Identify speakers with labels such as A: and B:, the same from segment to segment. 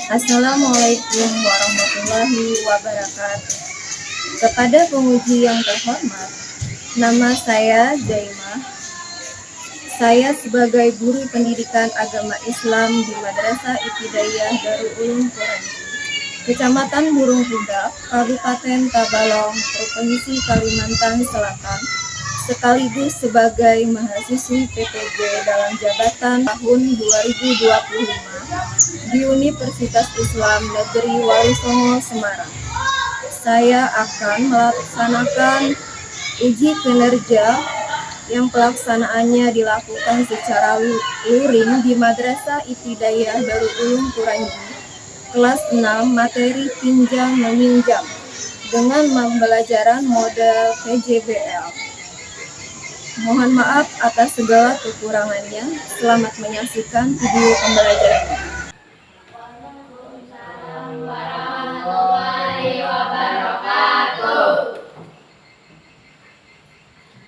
A: Assalamualaikum warahmatullahi wabarakatuh. Kepada penguji yang terhormat, nama saya Zaimah. Saya sebagai guru pendidikan agama Islam di Madrasah Ibtidaiyah Darul Ulum Quranji, Kecamatan Burung Pudap, Kabupaten Tabalong, Provinsi Kalimantan Selatan, sekaligus sebagai mahasiswi PTG dalam jabatan tahun 2025 di Universitas Islam Negeri Wali Songo, Semarang. Saya akan melaksanakan uji kinerja yang pelaksanaannya dilakukan secara luring di Madrasah Ibtidaiyah Darul Ulum Quranji, kelas 6 materi pinjam meminjam dengan pembelajaran model PJBL. Mohon maaf atas segala kekurangannya. Selamat menyaksikan video pembelajarannya.
B: Waalaikumsalam warahmatullahi wabarakatuh.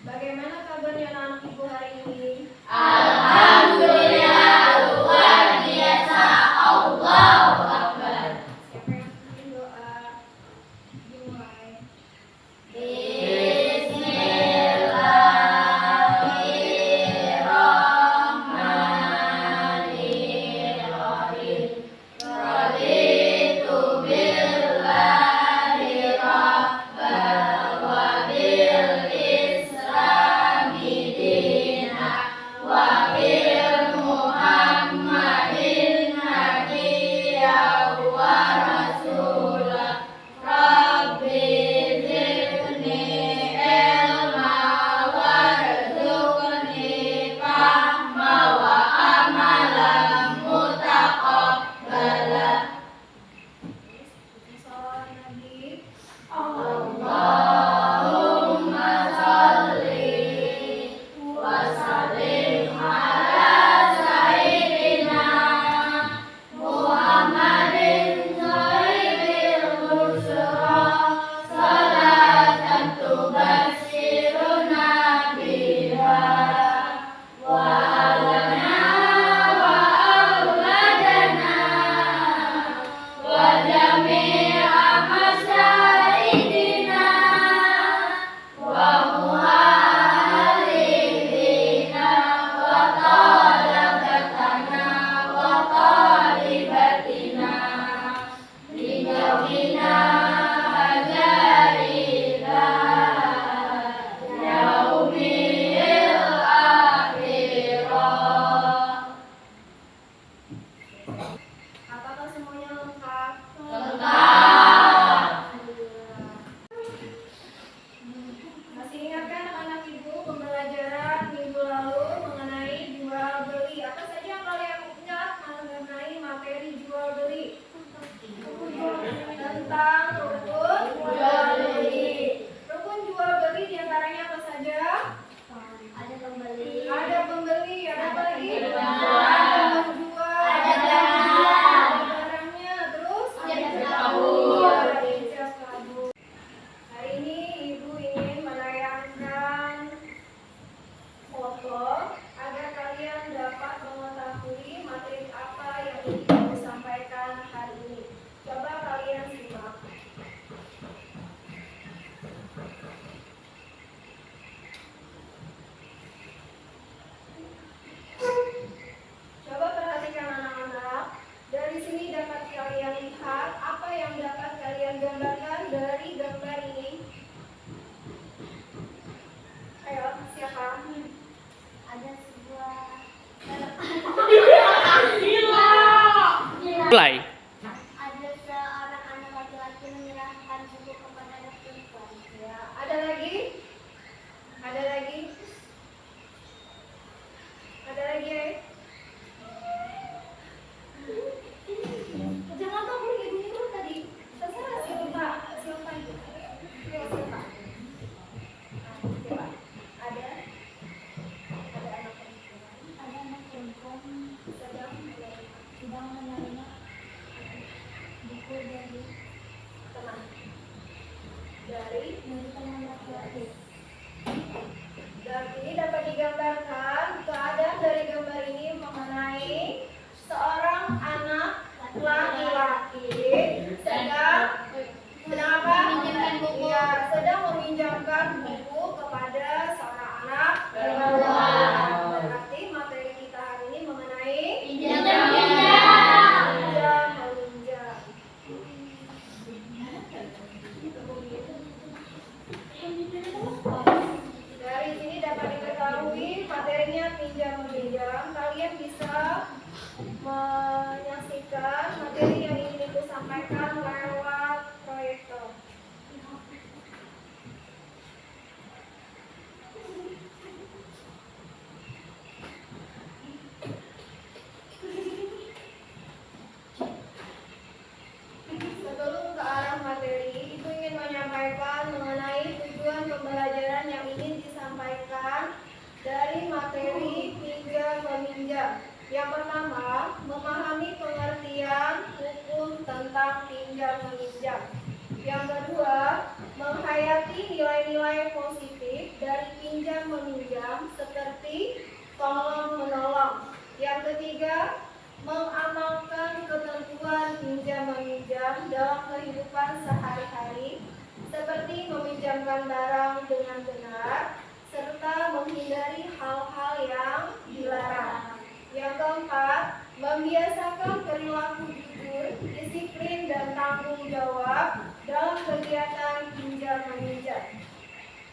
A: Bagaimana kabarnya anak-anak ibu hari ini?
B: Alhamdulillah, luar biasa. Allahu Akbar.
A: Siapa yang ingin doa? Dimulai.
B: Bismillahirrahmanirrahim. Raditu billahi rabban wa bil islami dinan wa bil muhammadin nabiyyan wa rasulah. Rabbi zidni ilma warzuqni fahma wa amalan mutaqabbala.
A: Salam Nabi.
B: Allahumma sholli wa sallim ala sayyidina Muhammadin sayyidil busra salatan tubashiruna biha wa alana wa auladana wa jami'a masyaidina wa muhalifina wa talabatana wa talibatina lijawina hajarila yaumil akhirah.
A: Apakah semuanya lengkap?
B: Lengkap.
A: Alhamdulillah. Masih ingatkah anak-anak ibu pembelajaran minggu lalu mengenai jual beli? Apa saja yang kalian ingat mengenai materi jual beli? Tentang rukun jual beli. Rukun jual beli diantaranya apa saja?
B: Ada pembeli,
A: Ada pembeli, ada apa lagi?
B: Ada
A: Ada penjual,
B: Ada
A: ada
B: barang.
A: barangnya, terus
B: Ada tahu.
A: Ada ijaz kabul. Hari ini ibu ingin menayangkan foto agar kalian dapat mengetahui materi apa yang ingin disampaikan hari ini. Coba kalian simak. Coba perhatikan anak-anak. Dari sini dapat kalian lihat apa yang dapat kalian gambarkan dari gambar ini. Ayo, siapa?
B: Ada sebuah
C: Mulai.
B: ada seorang anak laki-laki menyerahkan buku kepada anak perempuan.
A: Ya, ada lagi? Ada lagi? Ada lagi? Jangan lupa beli ibunya dulu tadi. Terserah siapa itu. Ayo, siapa? Siapa? Ada anak perempuan.
B: Ada anak perempuan
A: Sedang
B: menerima buku dari
A: teman. Dari
B: teman laki-laki.
A: Dan ini dapat digambarkan keadaan dari gambar ini mengenai seorang anak laki-laki. tentang pinjam meminjam. Yang kedua, menghayati nilai-nilai positif dari pinjam meminjam seperti tolong menolong. Yang ketiga, mengamalkan ketentuan pinjam meminjam dalam kehidupan sehari-hari seperti meminjamkan barang dengan benar serta menghindari hal-hal yang dilarang. Yang keempat, membiasakan perilaku jujur, disiplin dan tanggung jawab dalam kegiatan pinjam meminjam.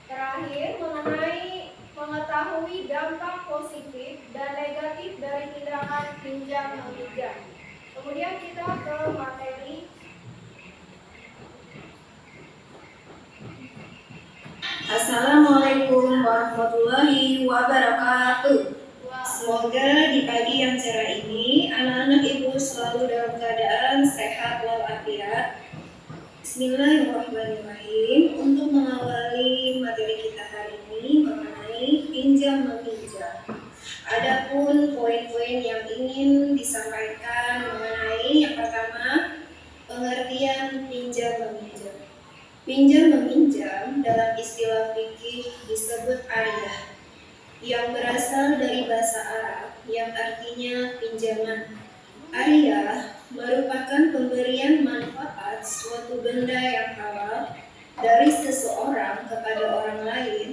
A: Terakhir, mengenai mengetahui dampak positif dan negatif dari tindakan pinjam meminjam. Kemudian kita ke materi.
C: Assalamualaikum warahmatullahi wabarakatuh. Semoga di pagi yang cerah ini anak-anak ibu selalu dalam keadaan sehat walafiat. Bismillahirrahmanirrahim. Untuk mengawali materi kita hari ini mengenai pinjam meminjam. Adapun poin-poin yang ingin disampaikan mengenai yang pertama, pengertian pinjam meminjam. Pinjam meminjam dalam istilah fikih disebut ariyah, yang berasal dari bahasa Arab yang artinya pinjaman. Ariyah merupakan pemberian manfaat suatu benda yang halal dari seseorang kepada orang lain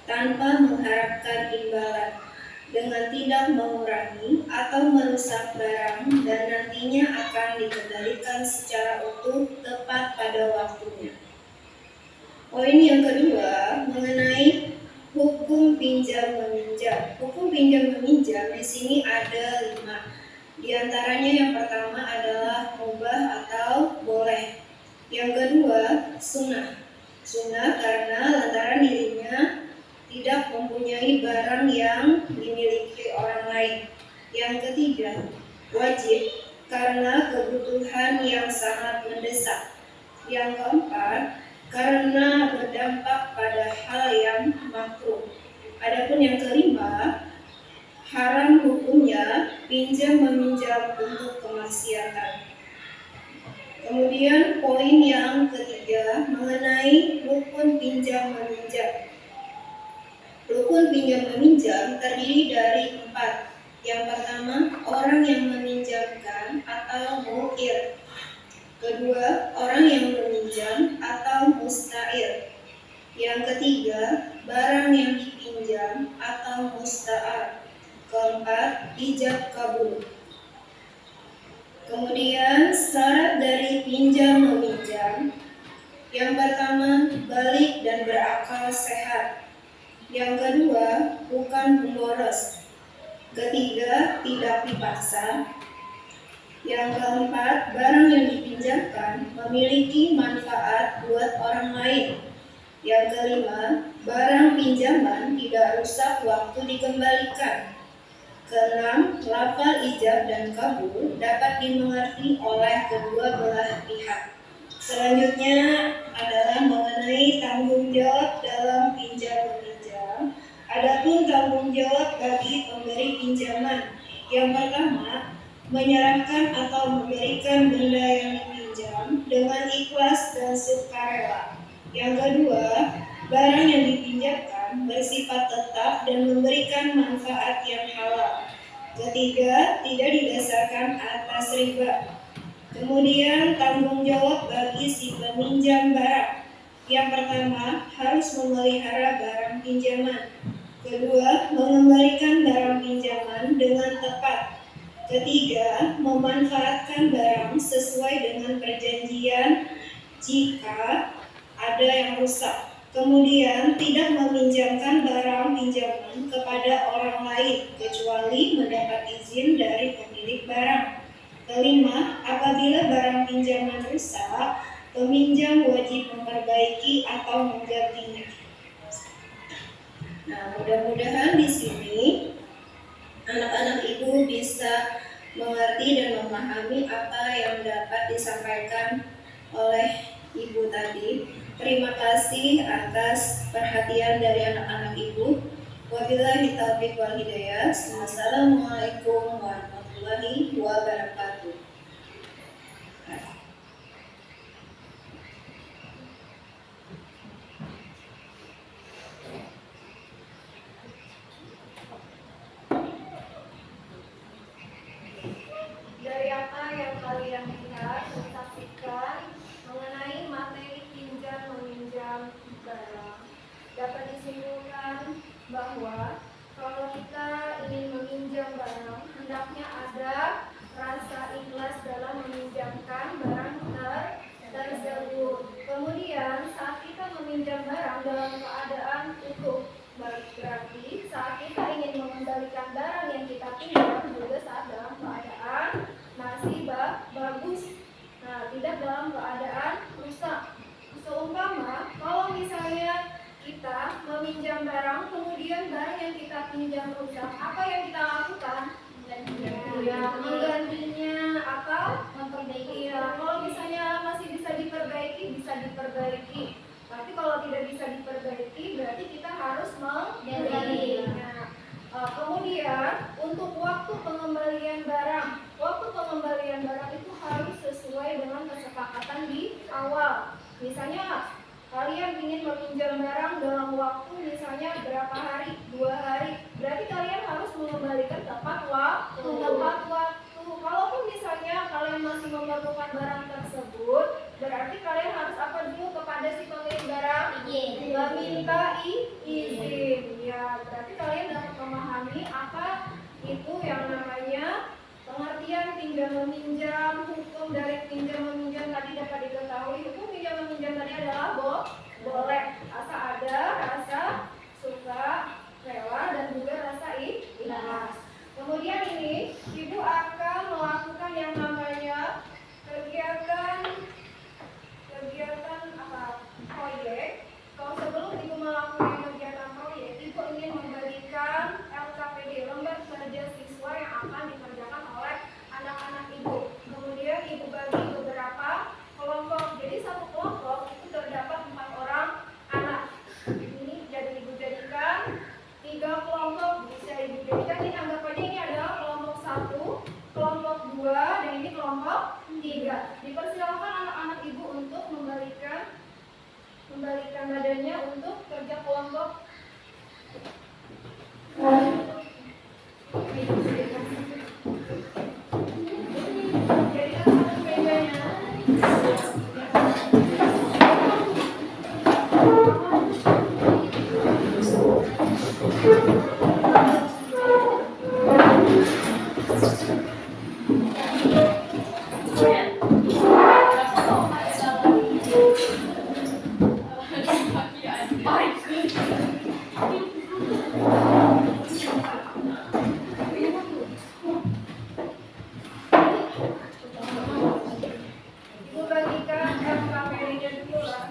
C: tanpa mengharapkan imbalan, dengan tidak mengurangi atau merusak barang dan nantinya akan dikembalikan secara utuh tepat pada waktunya. Poin yang kedua mengenai hukum pinjam meminjam. Hukum pinjam meminjam di sini ada 5. Di antaranya yang pertama adalah mubah atau boleh. Yang kedua sunnah. Sunnah karena lantaran dirinya tidak mempunyai barang yang dimiliki orang lain. Yang ketiga, wajib karena kebutuhan yang sangat mendesak. Yang keempat, karena berdampak pada hal yang makruh. Adapun yang kelima, haram hukumnya pinjam meminjam untuk kemaksiatan. Kemudian poin yang ketiga mengenai rukun pinjam meminjam. Rukun pinjam meminjam terdiri dari 4. Yang pertama, orang yang meminjamkan atau mukir. Kedua, orang yang meminjam atau musta'ir. Yang ketiga, barang yang dipinjam atau musta'ar. Keempat, ijab kabul. Kemudian syarat dari pinjam meminjam. Yang pertama, balik dan berakal sehat. Yang kedua, bukan pemboros. Ketiga, tidak dipaksa. Yang keempat, barang yang dipinjamkan memiliki manfaat buat orang lain. Yang kelima, barang pinjaman tidak rusak waktu dikembalikan. Keenam, lafal ijab dan kabul dapat dimengerti oleh kedua belah pihak. Selanjutnya adalah mengenai tanggung jawab dalam pinjam meminjam. Adapun tanggung jawab bagi pemberi pinjaman. Yang pertama, menyerahkan atau memberikan benda yang dipinjam dengan ikhlas dan sukarela. Yang kedua, barang yang dipinjamkan bersifat tetap dan memberikan manfaat yang halal. Ketiga, tidak didasarkan atas riba. Kemudian tanggung jawab bagi si peminjam barang. Yang pertama, harus memelihara barang pinjaman. Kedua, mengembalikan barang pinjaman dengan tepat. Ketiga, memanfaatkan barang sesuai dengan perjanjian jika ada yang rusak. Kemudian, tidak meminjamkan barang pinjaman kepada orang lain kecuali mendapat izin dari pemilik barang. Kelima, apabila barang pinjaman rusak, peminjam wajib memperbaiki atau menggantinya. Nah, mudah-mudahan di sini anak-anak ibu bisa mengerti dan memahami apa yang dapat disampaikan oleh ibu tadi. Terima kasih atas perhatian dari anak-anak ibu. Wabillahi taufiq wal hidayah. Wassalamualaikum warahmatullahi wabarakatuh.
A: kalian lihat dan saksikan mengenai materi pinjam meminjam barang, dapat disimpulkan bahwa kalau kita ingin meminjam barang, hendaknya ada rasa ikhlas dalam meminjamkan barang tersebut. Kemudian saat kita meminjam barang dalam keadaan utuh, berarti saat kita ingin mengembalikan barang yang kita pinjam juga saat dalam keadaan masih bagus, tidak dalam keadaan rusak. Seumpama kalau misalnya kita meminjam barang, kemudian barang yang kita pinjam rusak, apa yang kita lakukan? Menggantinya atau memperbaiki. Kalau misalnya masih bisa diperbaiki, bisa diperbaiki. Tapi kalau tidak bisa diperbaiki, berarti kita harus mengganti. Kemudian untuk waktu pengembalian barang itu harus sesuai dengan kesepakatan di awal. Misalnya kalian ingin meminjam barang dalam waktu misalnya berapa hari, 2 hari, berarti kalian harus mengembalikan tepat waktu. Kalaupun misalnya kalian masih memerlukan barang tersebut, berarti kalian harus apa dulu kepada si pemilik barang? Meminta izin. Ya, berarti kalian dapat memahami apa itu yang namanya pengertian pinjam meminjam. Hukum dari pinjam meminjam tadi dapat diketahui. Hukum pinjam meminjam tadi adalah boleh, asal ada rasa suka, rela, dan juga rasa ikhlas. Kemudian ini ibu akan melakukan yang namanya kegiatan proyek. Kalau sebelum ibu melakukan kegiatan proyek, ibu ingin memberikan LKPD, lembar kerja siswa yang akan dikerjakan oleh anak-anak ibu. Kemudian ibu bagi beberapa kelompok. Jadi satu kelompok itu terdapat 4 orang anak. Ini jadi ibu jadikan 3 kelompok, bisa ibu jadikan. Ini anggap aja ini adalah kelompok 1, kelompok 2, dan ini kelompok 3. Dipersilakan anak-anak ibu untuk membalikan badannya untuk kerja kelompok. Jadikan satu mejanya. Ibu bagikan LKPD-nya dulu lah.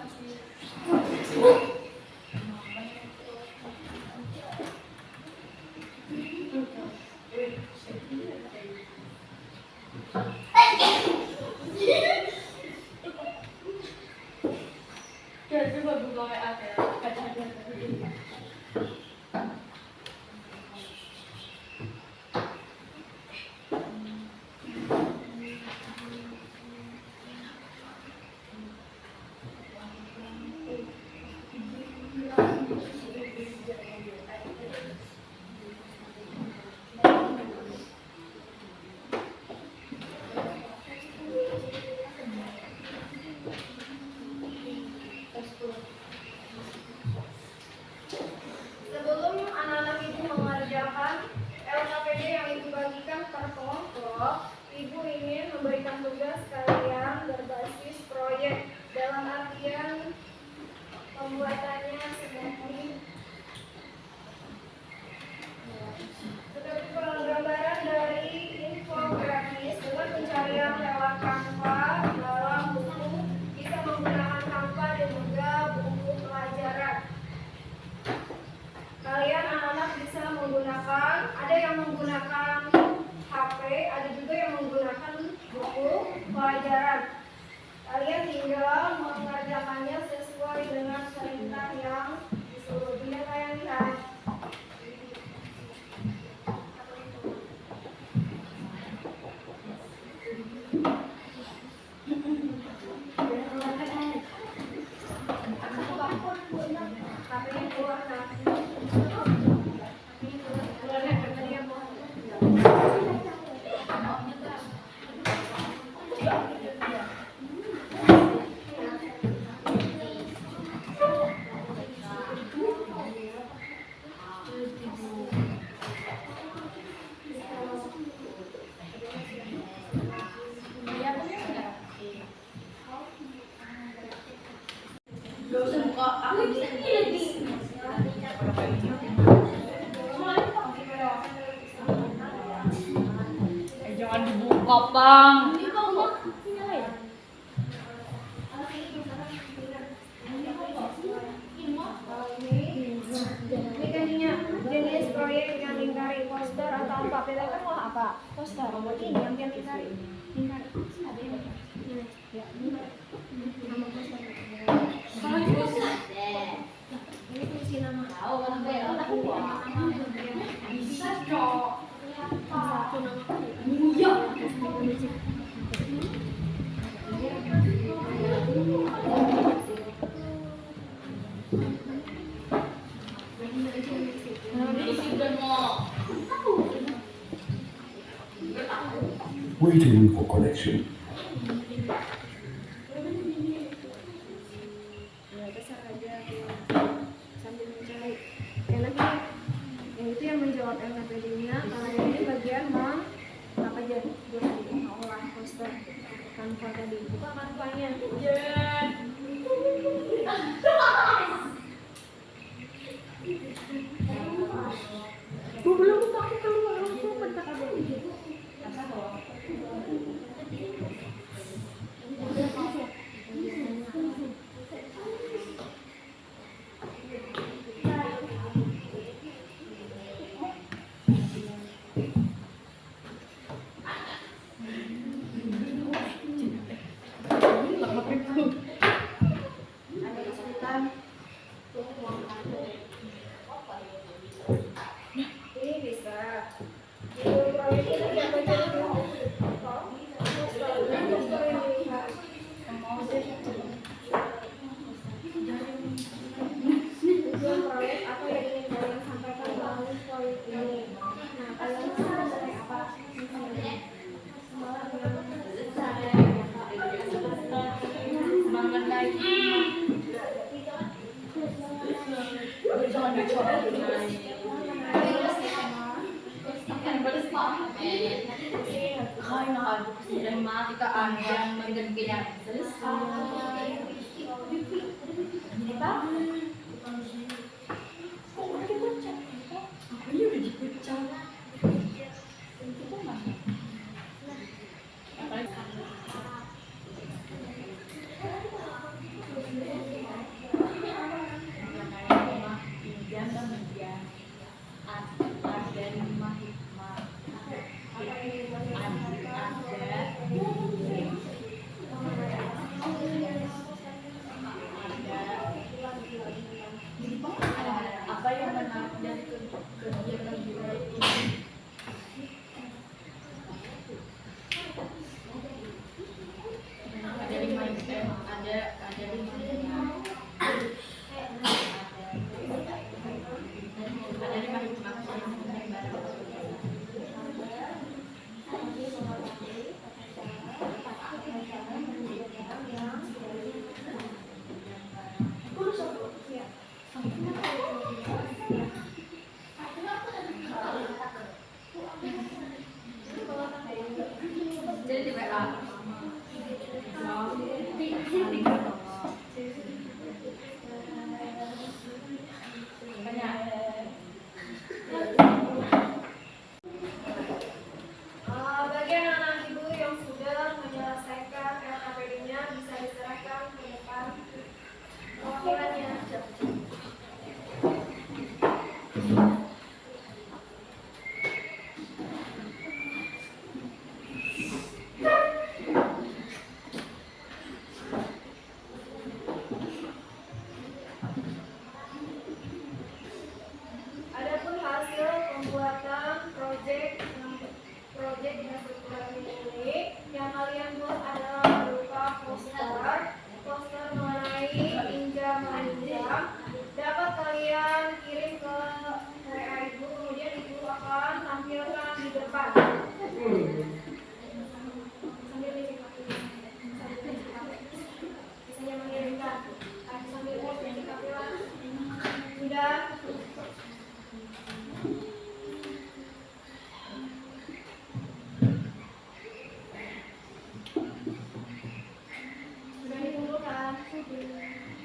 A: Sebelum anak-anak ibu mengerjakan LKPD yang ibu bagikan per kelompok, ibu ingin memberikan tugas kalian berbasis proyek, dalam artian pembuatannya seperti gambaran dari infografis dengan pencarian lewat Canva dalam buku, bisa menggunakan Canva dan juga buku pelajaran. Kalian anak-anak bisa menggunakan, ada yang menggunakan HP, ada juga yang menggunakan buku pelajaran. Kalian tinggal mengerjakannya sesuai dengan perintah yang disuruh. Bila kalian lihat HP-nya keluar kan?
D: Jangan dibuka, Bang.
A: Ini kan jenis proyek yang lingkari poster atau apa? Beda kan mau apa? Poster. Ini yang lingkari. Lingkari. Ada yang ya, nama poster. Ini fungsi nama. Bisa cok. Satu nama. Iya.
E: Waiting for connection.
A: Ya besar aja sambil mencari. Ya nanti yang itu yang menjawab LKPD-nya. Kalau yang ini bagian apa aja? Olah poster kanva tadi. Buka kanvanya. Belum pakai keluar langsung bentar ada ini. Ada kesulitan. Ini bisa. Proyek ini yang baca dulu. Poster yang dilihat. Tujuan proyek apa yang ingin kalian sampaikan melalui proyek ini? Nah, kalian mengenai apa? Apa yang menarik dari kegiatan ini? Ada 5 item, ada 5 jadi di WA. Bagian anak ibu yang sudah menyelesaikan LKPD-nya bisa diserahkan ke depan wakilannya. Adapun hasil pembuatan proyek infrastruktur ini yang kalian buat adalah berupa poster mengenai pinjaman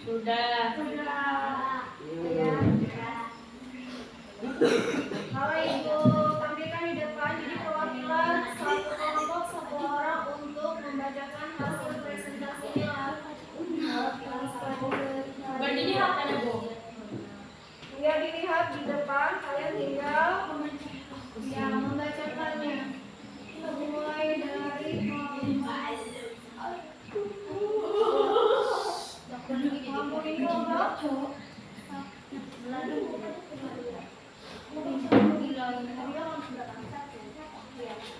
D: Sudah.
A: Kalau Ibu tampilkan di depan, jadi perwakilan satu kelompok satu orang untuk membacakan hasil presentasinya.
D: Berdiri hapanya, Bu.
A: Tinggal dilihat di depan, kalian tinggal membacakannya. Kita mulai dari kelompok ini kelompok.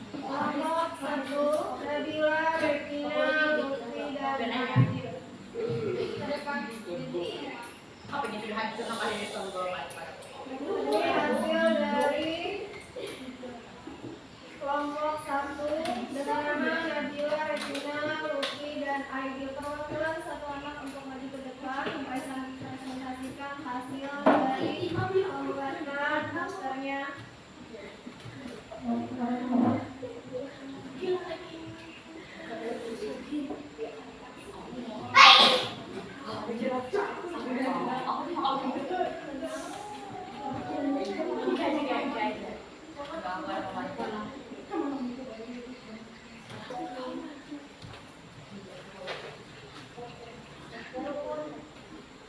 A: Kelompok satu, Nabila, Regina, Lutfi, dan Nadir. Ke depan.
D: Apa ini pilihan itu nama ini
A: Ini hasil dari kelompok satu dengan nama Nabila, Regina, Lutfi, dan Aidil. Perwakilan satu anak untuk maju ke depan mempresentasikan hasil dari pembuatan posternya.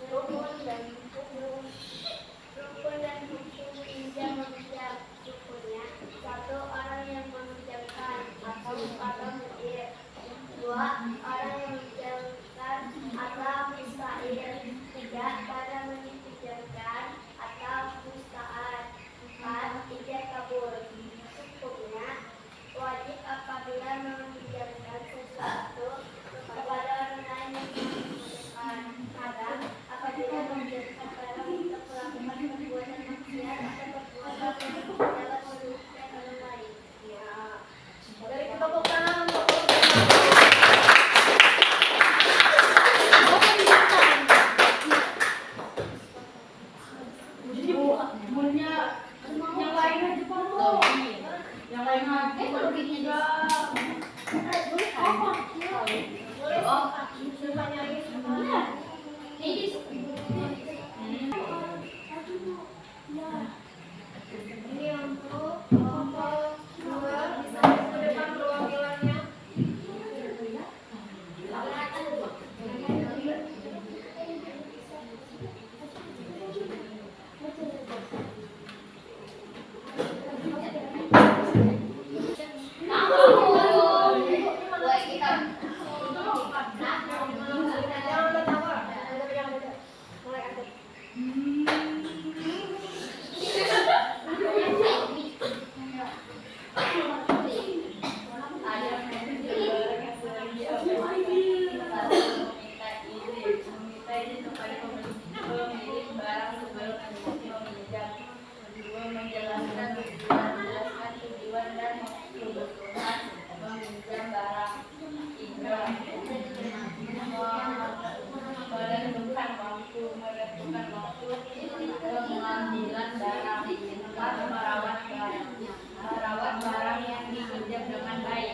B: Rukun dan hukum pinjam meminjam. Rukunnya, satu orang yang meminjamkan atau menukir. Dua orang yang meminjamkan atau mustahil. Tiga para meminjamkan atau mustahil. Empat ijab kabul. Hukumnya wajib apabila meminjamkan sesuatu kepada orang lain yang meminjamkan. Haram apabila meminjamkan barang untuk melakukan perbuatan maksiat atau perbuatan dalam merugikan orang lain.
A: Dari tepuk tangan untuk
D: yang lain aja Pak. Yang lain aja.
A: depannya lagi. Ini untuk kelompok dua, bisa ke depan perwakilannya. Jangan tertawa. Mulai aktif.
D: Menjelaskan tujuan, menjelaskan tujuan dan kebutuhan meminjam barang. Tiga, menentukan waktu pengambilan barang. Empat, merawat barang yang dipinjam dengan baik.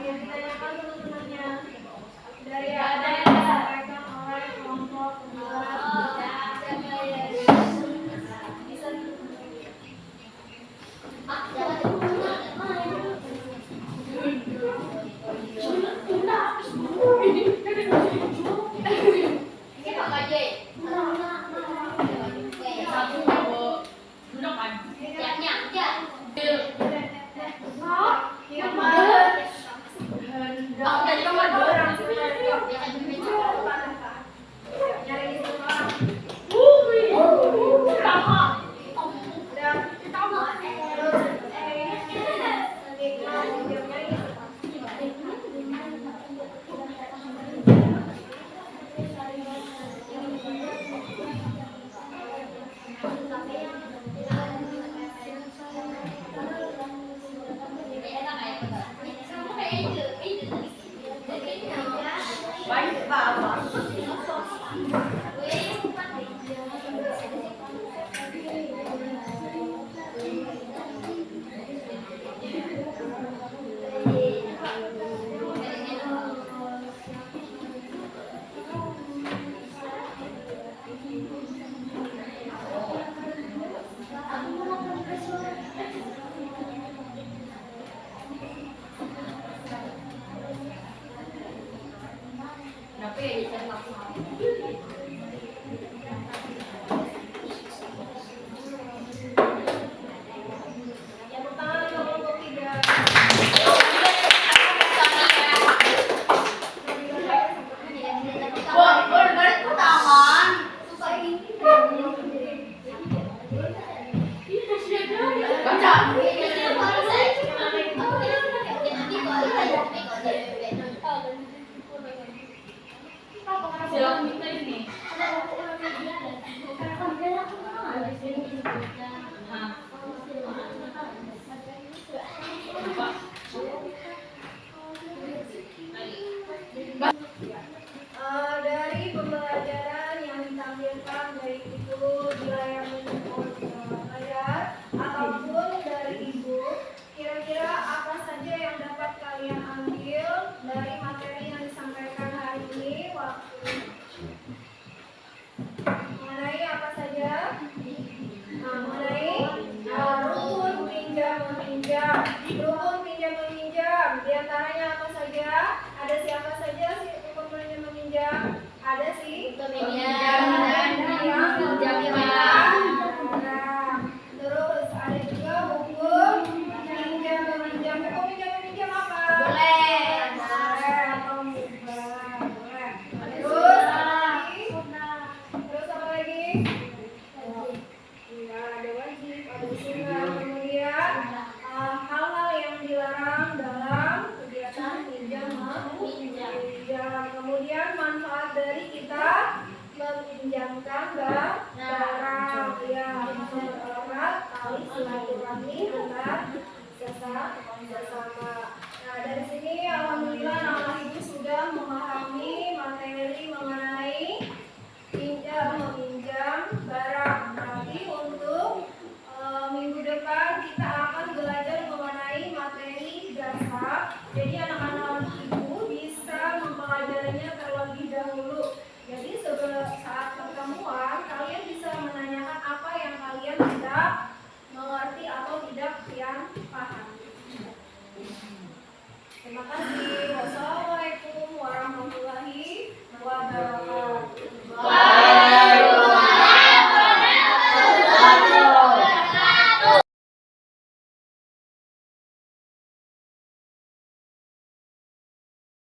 A: Yang ditanyakan teman-temannya dari apa yang disampaikan oleh kelompok dua. Di antaranya apa saja? Ada siapa saja si pembeli yang meminjam? Ada si
D: Peminjam dan
A: yang
D: meminjamkan.
A: Terus ada juga buku pinjam meminjam. Buku pinjam meminjam apa?
D: Boleh.
A: Atau mubah. Boleh. Terus apa lagi? Ya, ada wajib, ada sunnah. Kemudian hal-hal yang dilarang dalam kegiatan pinjam meminjam. Kemudian manfaat dari kita meminjamkan barang, ya, mempererat tali silaturahmi antar sesama. Nah, dari sini alhamdulillah anak ibu sudah memahami materi mengenai pinjam meminjam barang. Nanti untuk minggu depan kita akan belajar mengenai materi dasar. Jadi anak-anak ibu bisa mempelajarinya terlebih dahulu. Jadi saat pertemuan kalian bisa menanyakan apa yang kalian tidak mengerti atau tidak yang paham. Terima kasih.